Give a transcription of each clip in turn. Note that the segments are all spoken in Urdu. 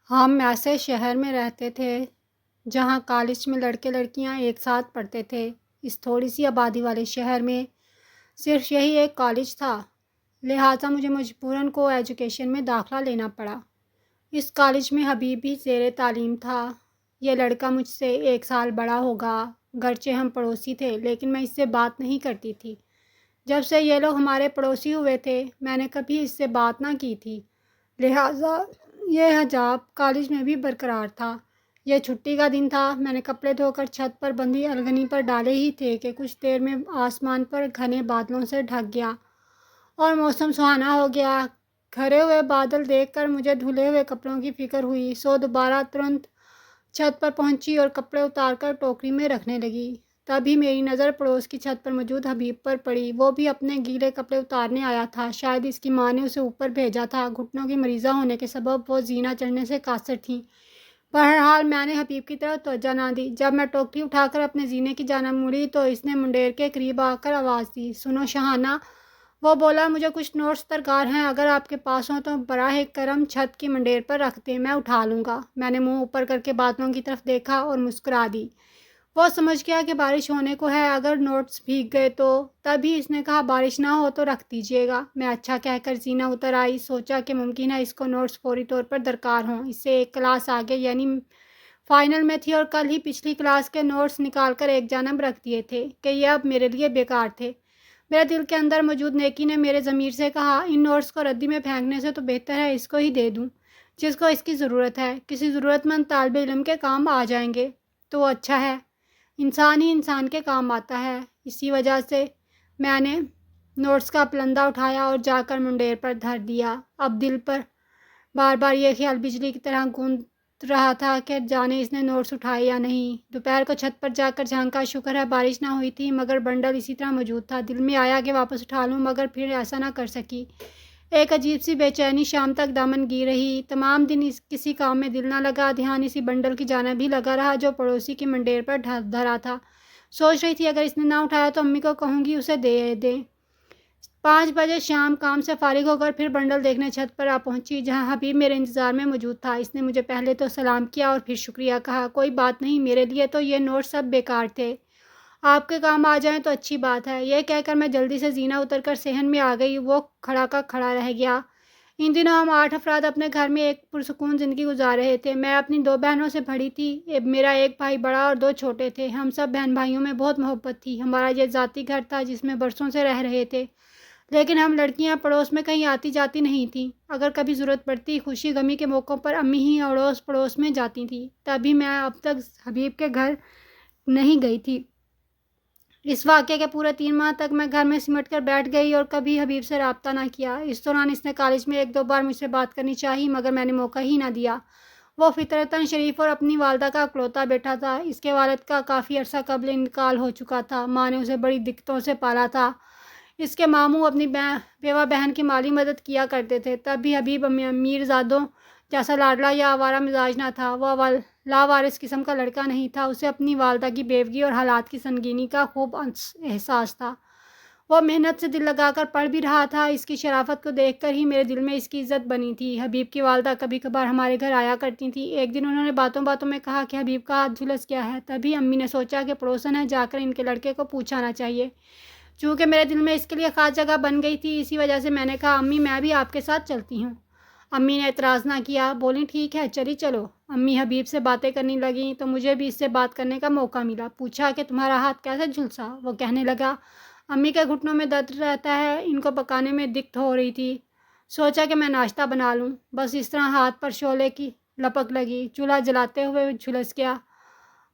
ہم ایسے شہر میں رہتے تھے جہاں کالج میں لڑکے لڑکیاں ایک ساتھ پڑھتے تھے۔ اس تھوڑی سی آبادی والے شہر میں صرف یہی ایک کالج تھا، لہٰذا مجھے مجبوراً کو ایجوکیشن میں داخلہ لینا پڑا۔ اس کالج میں حبیب بھی زیر تعلیم تھا۔ یہ لڑکا مجھ سے 1 سال بڑا ہوگا، گرچہ ہم پڑوسی تھے لیکن میں اس سے بات نہیں کرتی تھی۔ جب سے یہ لوگ ہمارے پڑوسی ہوئے تھے میں نے کبھی اس سے بات نہ کی تھی، لہٰذا یہ حجاب کالج میں بھی برقرار تھا۔ یہ چھٹی کا دن تھا، میں نے کپڑے دھو کر چھت پر بندھی الگنی پر ڈالے ہی تھے کہ کچھ دیر میں آسمان پر گھنے بادلوں سے ڈھک گیا اور موسم سہانا ہو گیا۔ گھرے ہوئے بادل دیکھ کر مجھے دھلے ہوئے کپڑوں کی فکر ہوئی، سو دوبارہ ترنت چھت پر پہنچی اور کپڑے اتار کر ٹوکری میں رکھنے لگی۔ تبھی میری نظر پڑوس کی چھت پر موجود حبیب پر پڑی۔ وہ بھی اپنے گیلے کپڑے اتارنے آیا تھا، شاید اس کی ماں نے اسے اوپر بھیجا تھا۔ گھٹنوں کی مریضہ ہونے کے سبب وہ زینہ چڑھنے سے قاصر تھیں۔ بہرحال میں نے حبیب کی طرف توجہ نہ دی۔ جب میں ٹوکری اٹھا کر اپنے زینے کی جانب مڑی تو اس نے منڈیر کے قریب آ کر آواز دی، سنو شہانہ۔ وہ بولا، مجھے کچھ نوٹس درکار ہیں، اگر آپ کے پاس ہوں تو براہ کرم چھت کی منڈیر پر رکھ دیں، میں اٹھا لوں گا۔ میں نے منہ اوپر کر کے بادلوں کی طرف دیکھا اور مسکرا دی۔ وہ سمجھ گیا کہ بارش ہونے کو ہے، اگر نوٹس بھیگ گئے تو۔ تبھی اس نے کہا، بارش نہ ہو تو رکھ دیجیے گا۔ میں اچھا کہہ کر زینہ اتر آئی، سوچا کہ ممکن ہے اس کو نوٹس فوری طور پر درکار ہوں۔ اس سے ایک کلاس آگے یعنی فائنل میں تھی اور کل ہی پچھلی کلاس کے نوٹس نکال کر ایک جانب رکھ دیے تھے کہ یہ اب میرے لیے بیکار تھے۔ میرے دل کے اندر موجود نیکی نے میرے ضمیر سے کہا، ان نوٹس کو ردی میں پھینکنے سے تو بہتر ہے اس کو ہی دے دوں، جس کو اس کی ضرورت ہے۔ کسی ضرورت مند طالب علم کے کام آ جائیں گے تو اچھا ہے، انسان ہی انسان کے کام آتا ہے۔ اسی وجہ سے میں نے نوٹس کا پلندہ اٹھایا اور جا کر منڈیر پر دھر دیا۔ اب دل پر بار بار یہ خیال بجلی کی طرح گونج رہا تھا کہ جانے اس نے نوٹس اٹھائے یا نہیں۔ دوپہر کو چھت پر جا کر جھانکا، شکر ہے بارش نہ ہوئی تھی، مگر بنڈل اسی طرح موجود تھا۔ دل میں آیا کہ واپس اٹھا لوں، مگر پھر ایسا نہ کر سکی۔ ایک عجیب سی بے چینی شام تک دامن گیر رہی۔ تمام دن کسی کام میں دل نہ لگا، دھیان اسی بنڈل کی جانب ہی لگا رہا جو پڑوسی کی منڈیر پر دھرا تھا۔ سوچ رہی تھی اگر اس نے نہ اٹھایا تو امی کو کہوں گی اسے دے دیں۔ 5 بجے شام کام سے فارغ ہو کر پھر بنڈل دیکھنے چھت پر آ پہنچی، جہاں حبیب میرے انتظار میں موجود تھا۔ اس نے مجھے پہلے تو سلام کیا اور پھر شکریہ کہا۔ کوئی بات نہیں، میرے لیے تو یہ نوٹ سب بیکار تھے، آپ کے کام آ جائیں تو اچھی بات ہے۔ یہ کہہ کر میں جلدی سے زینہ اتر کر صحن میں آ گئی۔ وہ کھڑا کا کھڑا رہ گیا۔ ان دنوں ہم 8 افراد اپنے گھر میں ایک پرسکون زندگی گزار رہے تھے۔ میں اپنی 2 بہنوں سے بڑی تھی، میرا ایک بھائی بڑا اور 2 چھوٹے تھے۔ ہم سب بہن بھائیوں میں بہت محبت تھی۔ ہمارا یہ ذاتی گھر تھا جس میں برسوں سے رہ رہے تھے، لیکن ہم لڑکیاں پڑوس میں کہیں آتی جاتی نہیں تھیں۔ اگر کبھی ضرورت پڑتی، خوشی غمی کے موقعوں پر امی ہی اڑوس پڑوس میں جاتی تھیں۔ تبھی میں اب تک حبیب کے گھر نہیں گئی تھی۔ اس واقعے کے پورے 3 ماہ تک میں گھر میں سمٹ کر بیٹھ گئی اور کبھی حبیب سے رابطہ نہ کیا۔ اس دوران اس نے کالج میں 1-2 بار مجھ سے بات کرنی چاہی، مگر میں نے موقع ہی نہ دیا۔ وہ فطرتاً شریف اور اپنی والدہ کا اکلوتا بیٹا تھا۔ اس کے والد کا کافی عرصہ قبل انتقال ہو چکا تھا۔ ماں نے اسے بڑی دقتوں سے پالا تھا۔ اس کے ماموں اپنی بیوہ بہن کی مالی مدد کیا کرتے تھے۔ تب بھی حبیب میرزادوں جیسا لاڈلا یا آوارہ مزاج نہ تھا۔ وہ لاوارث قسم کا لڑکا نہیں تھا۔ اسے اپنی والدہ کی بیوگی اور حالات کی سنگینی کا خوب احساس تھا۔ وہ محنت سے دل لگا کر پڑھ بھی رہا تھا۔ اس کی شرافت کو دیکھ کر ہی میرے دل میں اس کی عزت بنی تھی۔ حبیب کی والدہ کبھی کبھار ہمارے گھر آیا کرتی تھیں۔ ایک دن انہوں نے باتوں باتوں میں کہا کہ حبیب کا ہاتھ جھلس گیا ہے۔ تبھی امی نے سوچا کہ پڑوسن ہے، جا کر ان کے لڑکے کو پوچھانا چاہیے۔ چونکہ میرے دل میں اس کے لیے خاص جگہ بن گئی تھی، اسی وجہ سے میں نے کہا، امی میں بھی آپ کے ساتھ چلتی ہوں۔ امی نے اعتراض نہ کیا، بولیں ٹھیک ہے چلی چلو۔ امی حبیب سے باتیں کرنے لگیں تو مجھے بھی اس سے بات کرنے کا موقع ملا۔ پوچھا کہ تمہارا ہاتھ کیسے جھلسا؟ وہ کہنے لگا، امی کے گھٹنوں میں درد رہتا ہے، ان کو پکانے میں دقت ہو رہی تھی، سوچا کہ میں ناشتہ بنا لوں، بس اس طرح ہاتھ پر شعلے کی لپک لگی، چولہا جلاتے ہوئے جھلس گیا۔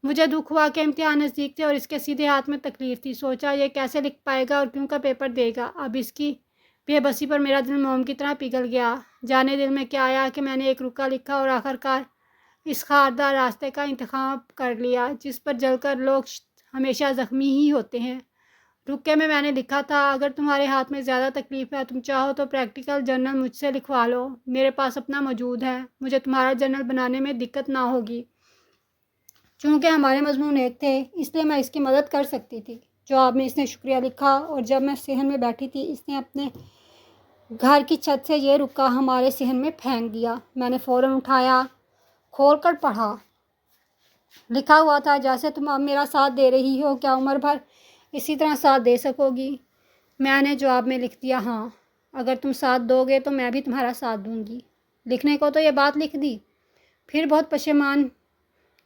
مجھے دکھ ہوا کہ امتحان نزدیک تھے اور اس کے سیدھے ہاتھ میں تکلیف تھی۔ سوچا یہ کیسے لکھ پائے گا اور کیوں کا پیپر دے گا۔ اب اس کی بے بسی پر میرا دل موم کی طرح پگھل گیا۔ جانے دل میں کیا آیا کہ میں نے ایک رکا لکھا اور آخرکار اس خاردار راستے کا انتخاب کر لیا جس پر جل کر لوگ ہمیشہ زخمی ہی ہوتے ہیں۔ رکے میں نے لکھا تھا، اگر تمہارے ہاتھ میں زیادہ تکلیف ہے، تم چاہو تو پریکٹیکل جرنل مجھ سے لکھوا لو، میرے پاس اپنا موجود ہے، مجھے تمہارا جرنل بنانے میں دقت نہ ہوگی۔ چونکہ ہمارے مضمون ایک تھے اس لیے میں اس کی مدد کر سکتی تھی۔ جواب میں اس نے شکریہ لکھا اور جب میں صحن میں بیٹھی تھی اس نے اپنے گھر کی چھت سے یہ رکا ہمارے صحن میں پھینک دیا۔ میں نے فوراً اٹھایا کھول کر پڑھا۔ لکھا ہوا تھا، جیسے تم اب میرا ساتھ دے رہی ہو، کیا عمر بھر اسی طرح ساتھ دے سکو گی؟ میں نے جواب میں لکھ دیا، ہاں، اگر تم ساتھ دو گے تو میں بھی تمہارا ساتھ دوں گی۔ لکھنے کو تو یہ بات لکھ دی، پھر بہت پشیمان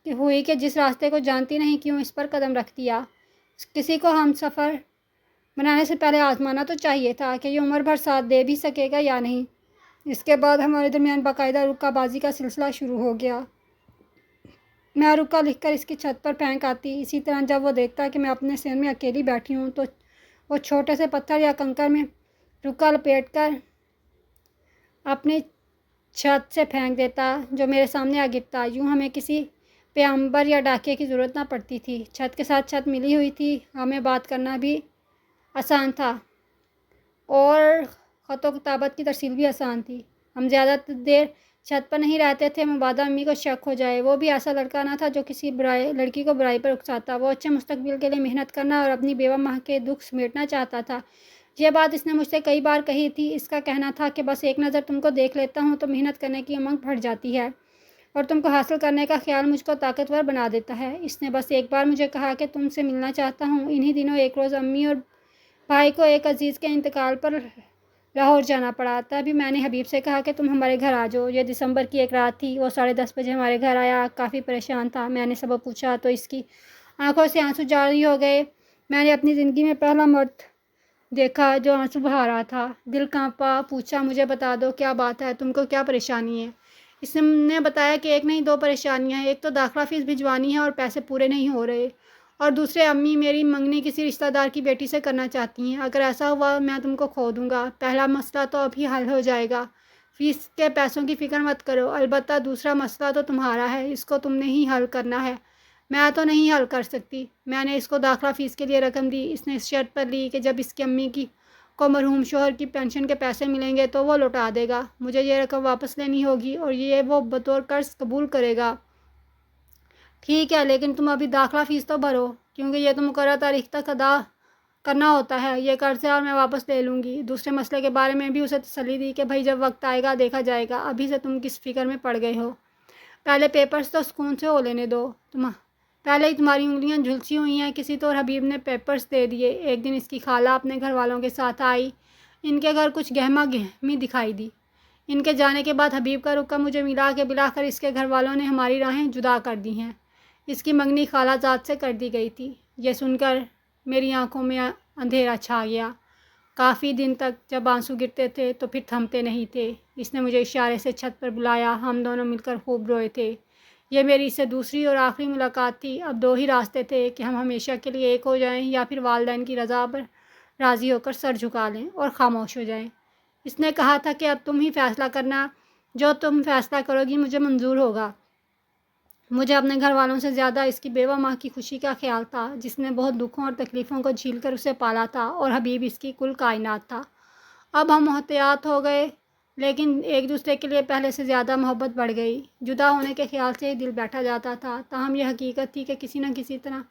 ہوئی کہ جس راستے کو جانتی نہیں کیوں اس پر قدم رکھ دیا۔ کسی کو ہم سفر بنانے سے پہلے آزمانا تو چاہیے تھا کہ یہ عمر بھر ساتھ دے بھی سکے گا یا نہیں۔ اس کے بعد ہمارے درمیان باقاعدہ رکا بازی کا سلسلہ شروع ہو گیا۔ میں رکا لکھ کر اس کی چھت پر پھینک آتی، اسی طرح جب وہ دیکھتا کہ میں اپنے سین میں اکیلی بیٹھی ہوں تو وہ چھوٹے سے پتھر یا کنکر میں رکا لپیٹ کر اپنی چھت سے پھینک دیتا جو میرے سامنے آ گرتا۔ یوں ہمیں کسی پیغمبر یا ڈاکیے کی ضرورت نہ پڑتی تھی۔ چھت کے ساتھ چھت ملی ہوئی تھی، ہمیں بات کرنا بھی آسان تھا اور خط و کتابت کی ترسیل بھی آسان تھی۔ ہم زیادہ دیر چھت پر نہیں رہتے تھے، مبادا امی کو شک ہو جائے۔ وہ بھی ایسا لڑکا نہ تھا جو کسی لڑکی کو برائی پر اکساتا۔ وہ اچھے مستقبل کے لیے محنت کرنا اور اپنی بیوہ ماں کے دکھ سمیٹنا چاہتا تھا۔ یہ بات اس نے مجھ سے کئی بار کہی تھی۔ اس کا کہنا تھا کہ بس ایک نظر تم کو دیکھ لیتا ہوں تو محنت کرنے کی امنگ بڑھ جاتی ہے اور تم کو حاصل کرنے کا خیال مجھ کو طاقتور بنا دیتا ہے۔ اس نے بس ایک بار مجھے کہا کہ تم سے ملنا چاہتا ہوں۔ انہی دنوں ایک روز امی اور بھائی کو ایک عزیز کے انتقال پر لاہور جانا پڑا۔ تبھی میں نے حبیب سے کہا کہ تم ہمارے گھر آ جاؤ۔ یہ دسمبر کی ایک رات تھی۔ وہ 10:30 بجے ہمارے گھر آیا، کافی پریشان تھا۔ میں نے سبب پوچھا تو اس کی آنکھوں سے آنسو جاری ہو گئے۔ میں نے اپنی زندگی میں پہلا مرد دیکھا جو آنسو بہا رہا تھا۔ دل کانپا۔ پوچھا، مجھے بتا دو کیا بات ہے، تم کو کیا پریشانی ہے؟ اس نے بتایا کہ ایک نہیں 2 پریشانیاں ہیں۔ ایک تو داخلہ فیس بھجوانی ہے اور پیسے پورے نہیں ہو رہے، اور دوسرے امی میری منگنی کسی رشتہ دار کی بیٹی سے کرنا چاہتی ہیں۔ اگر ایسا ہوا میں تم کو کھو دوں گا۔ پہلا مسئلہ تو ابھی حل ہو جائے گا، فیس کے پیسوں کی فکر مت کرو۔ البتہ دوسرا مسئلہ تو تمہارا ہے، اس کو تم نے ہی حل کرنا ہے، میں تو نہیں حل کر سکتی۔ میں نے اس کو داخلہ فیس کے لیے رقم دی۔ اس نے اس شرط پر لی کہ جب اس کی امی کو مرحوم شوہر کی پینشن کے پیسے ملیں گے تو وہ لوٹا دے گا۔ مجھے یہ رقم واپس لینی ہوگی اور یہ وہ بطور قرض قبول کرے گا۔ ٹھیک ہے، لیکن تم ابھی داخلہ فیس تو بھرو، کیونکہ یہ تو مقررہ تاریخ تک ادا کرنا ہوتا ہے۔ یہ قرض ہے اور میں واپس لے لوں گی۔ دوسرے مسئلے کے بارے میں بھی اسے تسلی دی کہ بھائی جب وقت آئے گا دیکھا جائے گا، ابھی سے تم کس فکر میں پڑ گئے ہو؟ پہلے پیپرز تو سکون سے ہو لینے دو، پہلے ہی تمہاری انگلیاں جھلسی ہوئی ہیں۔ کسی طور حبیب نے پیپرز دے دیے۔ ایک دن اس کی خالہ اپنے گھر والوں کے ساتھ آئی۔ ان کے گھر کچھ گہما گہمی دکھائی دی۔ ان کے جانے کے بعد حبیب کا رکا مجھے ملا کہ بلاخر اس کے گھر والوں نے ہماری راہیں جدا کر دی ہیں۔ اس کی منگنی خالہ جات سے کر دی گئی تھی۔ یہ سن کر میری آنکھوں میں اندھیرا چھا گیا۔ کافی دن تک جب آنسو گرتے تھے تو پھر تھمتے نہیں تھے۔ اس نے مجھے اشارے سے چھت پر بلایا۔ ہم دونوں مل کر خوب روئے تھے۔ یہ میری اس سے دوسری اور آخری ملاقات تھی۔ اب 2 ہی راستے تھے کہ ہم ہمیشہ کے لیے ایک ہو جائیں یا پھر والدین کی رضا پر راضی ہو کر سر جھکا لیں اور خاموش ہو جائیں۔ اس نے کہا تھا کہ اب تم ہی فیصلہ کرنا، جو تم فیصلہ کرو گی مجھے منظور ہوگا۔ مجھے اپنے گھر والوں سے زیادہ اس کی بیوہ ماں کی خوشی کا خیال تھا، جس نے بہت دکھوں اور تکلیفوں کو جھیل کر اسے پالا تھا، اور حبیب اس کی کل کائنات تھا۔ اب ہم محتاط ہو گئے، لیکن ایک دوسرے کے لیے پہلے سے زیادہ محبت بڑھ گئی۔ جدا ہونے کے خیال سے ہی دل بیٹھا جاتا تھا، تاہم یہ حقیقت تھی کہ کسی نہ کسی طرح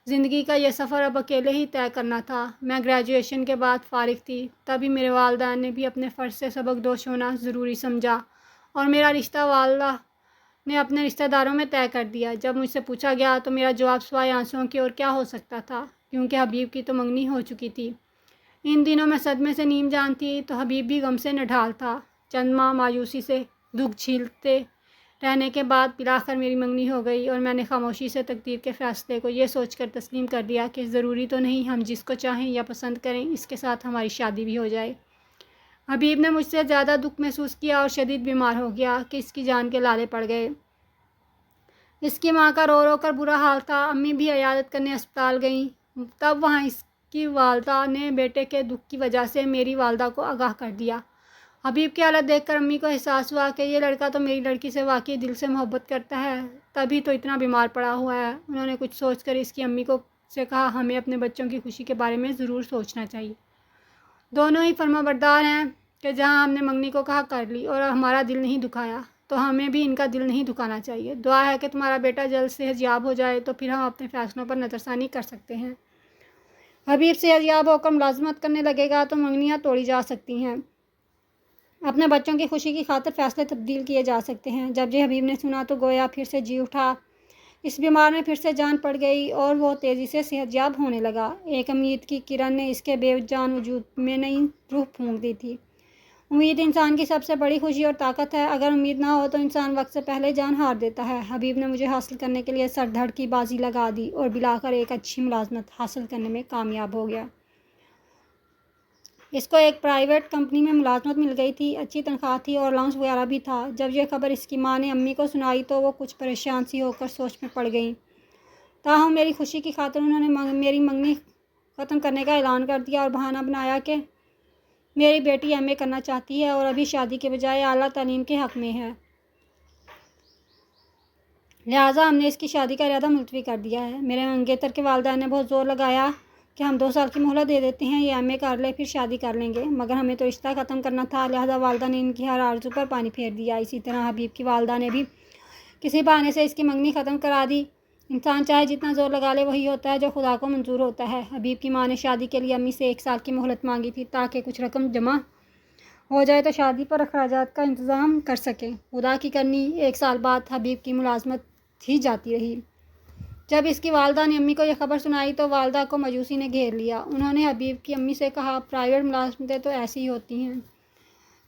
زندگی کا یہ سفر اب اکیلے ہی طے کرنا تھا۔ میں گریجویشن کے بعد فارغ تھی، تبھی میرے والدین نے بھی اپنے فرض سے سبق دوش ہونا ضروری سمجھا اور میرا رشتہ والدہ نے اپنے رشتہ داروں میں طے کر دیا۔ جب مجھ سے پوچھا گیا تو میرا جواب سوائے آنسوؤں کی اور کیا ہو سکتا تھا، کیونکہ حبیب کی تو منگنی ہو چکی تھی۔ ان دنوں میں صدمے سے نیم جان تھی تو حبیب بھی غم سے نڈھال تھا۔ چند ماہ مایوسی سے دکھ جھیلتے رہنے کے بعد بلاخر میری منگنی ہو گئی اور میں نے خاموشی سے تقدیر کے فیصلے کو یہ سوچ کر تسلیم کر دیا کہ ضروری تو نہیں ہم جس کو چاہیں یا پسند کریں اس کے ساتھ ہماری شادی بھی ہو جائے۔ حبیب نے مجھ سے زیادہ دکھ محسوس کیا اور شدید بیمار ہو گیا کہ اس کی جان کے لالے پڑ گئے۔ اس کی ماں کا رو رو کر برا حال تھا۔ امی بھی عیادت کرنے اسپتال گئیں۔ تب وہاں اس کی والدہ نے بیٹے کے دکھ کی وجہ سے میری والدہ کو آگاہ کر دیا۔ حبیب کی حالت دیکھ کر امی کو احساس ہوا کہ یہ لڑکا تو میری لڑکی سے واقعی دل سے محبت کرتا ہے، تبھی تو اتنا بیمار پڑا ہوا ہے۔ انہوں نے کچھ سوچ کر اس کی امی کو سے کہا، ہمیں اپنے بچوں کی خوشی کے بارے میں ضرور سوچنا چاہیے۔ دونوں ہی فرمانبردار ہیں کہ جہاں ہم نے منگنی کو کہا کر لی اور ہمارا دل نہیں دکھایا، تو ہمیں بھی ان کا دل نہیں دکھانا چاہیے۔ دعا ہے کہ تمہارا بیٹا جلد صحت یاب ہو جائے تو پھر ہم اپنے فیصلوں پر نظر ثانی کر سکتے ہیں۔ حبیب صحت یاب ہو کر ملازمت کرنے لگے گا تو منگنیاں توڑی جا سکتی ہیں۔ اپنے بچوں کی خوشی کی خاطر فیصلے تبدیل کیے جا سکتے ہیں۔ جب یہ حبیب نے سنا تو گویا پھر سے جی اٹھا، اس بیمار میں پھر سے جان پڑ گئی اور وہ تیزی سے صحت یاب ہونے لگا۔ ایک امید کی کرن نے اس کے بے جان وجود میں نئی روح پھونک دی تھی۔ امید انسان کی سب سے بڑی خوشی اور طاقت ہے۔ اگر امید نہ ہو تو انسان وقت سے پہلے جان ہار دیتا ہے۔ حبیب نے مجھے حاصل کرنے کے لیے سر دھڑ کی بازی لگا دی اور بلاخر ایک اچھی ملازمت حاصل کرنے میں کامیاب ہو گیا۔ اس کو ایک پرائیویٹ کمپنی میں ملازمت مل گئی تھی، اچھی تنخواہ تھی اور الاؤنس وغیرہ بھی تھا۔ جب یہ خبر اس کی ماں نے امی کو سنائی تو وہ کچھ پریشان سی ہو کر سوچ میں پڑ گئیں۔ تاہم میری خوشی کی خاطر انہوں نے میری منگنی ختم کرنے کا اعلان کر دیا اور بہانہ بنایا کہ میری بیٹی ایم اے کرنا چاہتی ہے اور ابھی شادی کے بجائے اعلیٰ تعلیم کے حق میں ہے، لہٰذا ہم نے اس کی شادی کا ارادہ ملتوی کر دیا ہے۔ میرے منگیتر کے والدین نے بہت زور لگایا کہ ہم 2 سال کی مہلت دے دیتے ہیں، یہ ایم اے کر لے پھر شادی کر لیں گے، مگر ہمیں تو رشتہ ختم کرنا تھا، لہٰذا والدہ نے ان کی ہر آرزو پر پانی پھیر دیا۔ اسی طرح حبیب کی والدہ نے بھی کسی بہانے سے اس کی منگنی ختم کرا دی۔ انسان چاہے جتنا زور لگا لے وہی ہوتا ہے جو خدا کو منظور ہوتا ہے۔ حبیب کی ماں نے شادی کے لیے امی سے 1 سال کی مہلت مانگی تھی تاکہ کچھ رقم جمع ہو جائے تو شادی پر اخراجات کا انتظام کر سکیں۔ خدا کی کرنی 1 سال بعد حبیب کی ملازمت ہی جاتی رہی۔ جب اس کی والدہ نے امی کو یہ خبر سنائی تو والدہ کو مایوسی نے گھیر لیا۔ انہوں نے حبیب کی امی سے کہا، پرائیویٹ ملازمتیں تو ایسی ہی ہوتی ہیں،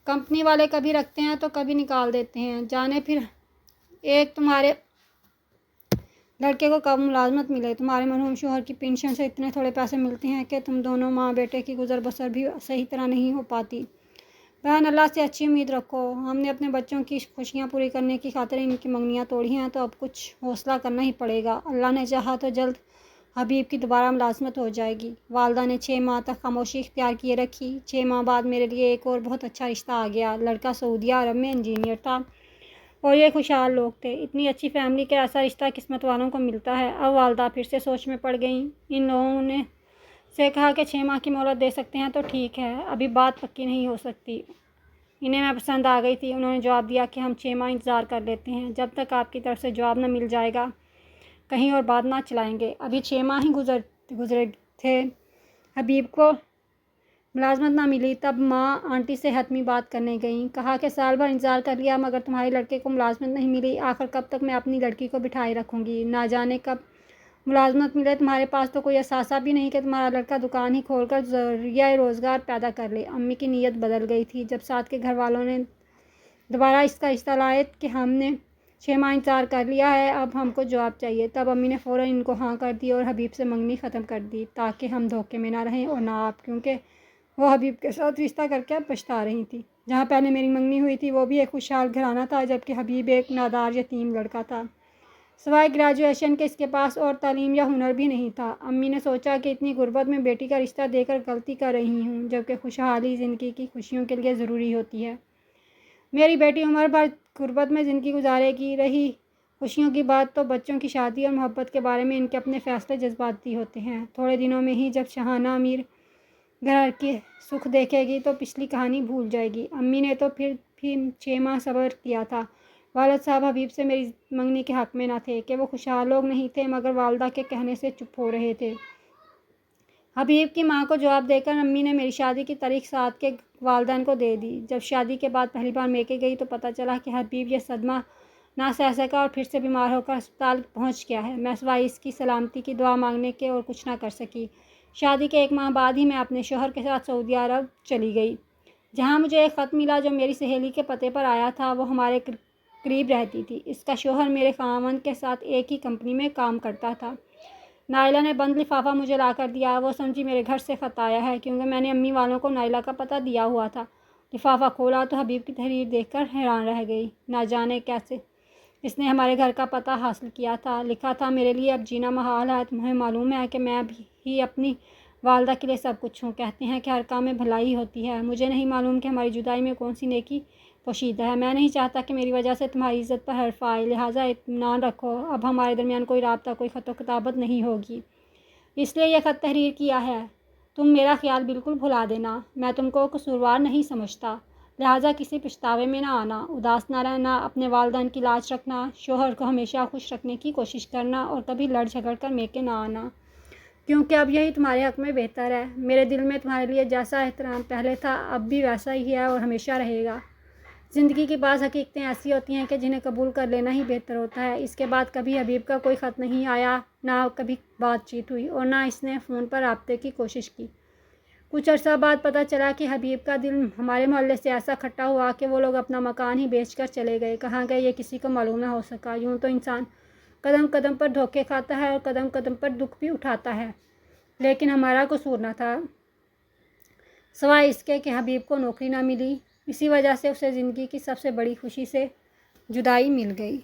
کمپنی والے کبھی رکھتے ہیں تو کبھی نکال دیتے ہیں، جانے پھر ایک تمہارے لڑکے کو کب ملازمت ملے، تمہارے مرحوم شوہر کی پینشن سے اتنے تھوڑے پیسے ملتے ہیں کہ تم دونوں ماں بیٹے کی گزر بسر بھی صحیح طرح نہیں ہو پاتی۔ بہن، اللہ سے اچھی امید رکھو، ہم نے اپنے بچوں کی خوشیاں پوری کرنے کی خاطر ان کی منگنیاں توڑی ہیں تو اب کچھ حوصلہ کرنا ہی پڑے گا، اللہ نے چاہا تو جلد حبیب کی دوبارہ ملازمت ہو جائے گی۔ والدہ نے 6 ماہ تک خاموشی اختیار کیے رکھی۔ 6 ماہ بعد میرے لیے ایک اور بہت اچھا رشتہ آ گیا۔ لڑکا سعودیہ عرب میں انجینئر تھا اور یہ خوشحال لوگ تھے۔ اتنی اچھی فیملی کا ایسا رشتہ قسمت والوں کو ملتا ہے۔ اب والدہ پھر سے سوچ میں پڑ گئیں۔ ان لوگوں نے سے کہا کہ 6 ماہ کی مہلت دے سکتے ہیں تو ٹھیک ہے، ابھی بات پکی نہیں ہو سکتی۔ انہیں میں پسند آ گئی تھی۔ انہوں نے جواب دیا کہ ہم 6 ماہ انتظار کر لیتے ہیں، جب تک آپ کی طرف سے جواب نہ مل جائے گا کہیں اور بات نہ چلائیں گے۔ ابھی 6 ماہ ہی گزرے تھے، حبیب کو ملازمت نہ ملی، تب ماں آنٹی سے حتمی بات کرنے گئیں۔ کہا کہ سال بھر انتظار کر لیا مگر تمہارے لڑکے کو ملازمت نہیں ملی، آخر کب تک میں اپنی لڑکی کو بٹھائے رکھوں گی، نہ جانے کب ملازمت ملے، تمہارے پاس تو کوئی اثاثہ بھی نہیں کہ تمہارا لڑکا دکان ہی کھول کر ذریعہ روزگار پیدا کر لے۔ امی کی نیت بدل گئی تھی جب ساتھ کے گھر والوں نے دوبارہ اس کا رشتہ لائے کہ ہم نے 6 ماہ انتظار کر لیا ہے، اب ہم کو جواب چاہیے، تب امی نے فوراً ان کو ہاں کر دی اور حبیب سے منگنی ختم کر دی تاکہ ہم دھوکے میں نہ رہیں اور نہ آپ، کیونکہ وہ حبیب کے ساتھ رشتہ کر کے پچھتا رہی تھی۔ جہاں پہلے میری منگنی ہوئی تھی وہ بھی ایک خوشحال گھرانہ تھا، جبکہ حبیب ایک نادار یتیم لڑکا تھا، سوائے گریجویشن کے اس کے پاس اور تعلیم یا ہنر بھی نہیں تھا۔ امی نے سوچا کہ اتنی غربت میں بیٹی کا رشتہ دے کر غلطی کر رہی ہوں، جبکہ خوشحالی زندگی کی خوشیوں کے لیے ضروری ہوتی ہے۔ میری بیٹی عمر بھر غربت میں زندگی گزارے گی، رہی خوشیوں کی بات تو بچوں کی شادی اور محبت کے بارے میں ان کے اپنے فیصلے جذباتی ہوتے ہیں۔ تھوڑے دنوں میں ہی جب شاہانہ امیر گھر کی سکھ دیکھے گی تو پچھلی کہانی بھول جائے گی۔ امی نے تو پھر بھی 6 ماہ صبر کیا تھا۔ والد صاحب حبیب سے میری منگنی کے حق میں نہ تھے کہ وہ خوشحال لوگ نہیں تھے، مگر والدہ کے کہنے سے چپ ہو رہے تھے۔ حبیب کی ماں کو جواب دے کر امی نے میری شادی کی تاریخ ساتھ کے والدین کو دے دی۔ جب شادی کے بعد پہلی بار میکے گئی تو پتہ چلا کہ حبیب یہ صدمہ نہ سہ سکا اور پھر سے بیمار ہو کر ہسپتال پہنچ گیا ہے۔ میں سوائے اس کی سلامتی کی دعا مانگنے کے اور کچھ نہ کر سکی۔ شادی کے 1 ماہ بعد ہی میں اپنے شوہر کے ساتھ سعودیہ عرب چلی گئی، جہاں مجھے ایک خط ملا جو میری سہیلی کے پتے پر آیا تھا۔ وہ ہمارے قریب رہتی تھی۔ اس کا شوہر میرے خاوند کے ساتھ ایک ہی کمپنی میں کام کرتا تھا۔ نائلہ نے بند لفافہ مجھے لا کر دیا۔ وہ سمجھی میرے گھر سے خط آیا ہے، کیونکہ میں نے امی والوں کو نائلہ کا پتہ دیا ہوا تھا۔ لفافہ کھولا تو حبیب کی تحریر دیکھ کر حیران رہ گئی۔ نہ جانے کیسے اس نے ہمارے گھر کا پتہ حاصل کیا تھا۔ لکھا تھا، میرے لیے اب جینا محال ہے، تمہیں معلوم ہے کہ میں اب ہی اپنی والدہ کے لیے سب کچھ ہوں، کہتے ہیں کہ ہر کام میں بھلائی ہوتی ہے، مجھے نہیں معلوم کہ ہماری جدائی میں کون سی نیکی پوشیدہ ہے، میں نہیں چاہتا کہ میری وجہ سے تمہاری عزت پر حرف آئے، لہٰذا اطمینان رکھو، اب ہمارے درمیان کوئی رابطہ، کوئی خط و کتابت نہیں ہوگی، اس لیے یہ خط تحریر کیا ہے، تم میرا خیال بالکل بھلا دینا، میں تم کو قصوروار نہیں سمجھتا، لہٰذا کسی پچھتاوے میں نہ آنا، اداس نہ رہنا، اپنے والدین کی لاج رکھنا، شوہر کو ہمیشہ خوش رکھنے کی کوشش کرنا اور کبھی لڑ جھگڑ کر میکے نہ آنا۔ کیونکہ اب یہی تمہارے حق میں بہتر ہے۔ میرے دل میں تمہارے لیے جیسا احترام پہلے تھا اب بھی ویسا ہی ہے اور ہمیشہ رہے گا۔ زندگی کی بعض حقیقتیں ایسی ہوتی ہیں کہ جنہیں قبول کر لینا ہی بہتر ہوتا ہے۔ اس کے بعد کبھی حبیب کا کوئی خط نہیں آیا، نہ کبھی بات چیت ہوئی اور نہ اس نے فون پر رابطے کی کوشش کی۔ کچھ عرصہ بعد پتہ چلا کہ حبیب کا دل ہمارے محلے سے ایسا کھٹا ہوا کہ وہ لوگ اپنا مکان ہی بیچ کر چلے گئے۔ کہاں گئے یہ کسی کو معلوم نہ ہو سکا۔ یوں تو انسان قدم قدم پر دھوکے کھاتا ہے اور قدم قدم پر دکھ بھی اٹھاتا ہے، لیکن ہمارا قصور نہ تھا سوائے اس کے کہ حبیب کو نوکری نہ ملی۔ اسی وجہ سے اسے زندگی کی سب سے بڑی خوشی سے جدائی مل گئی۔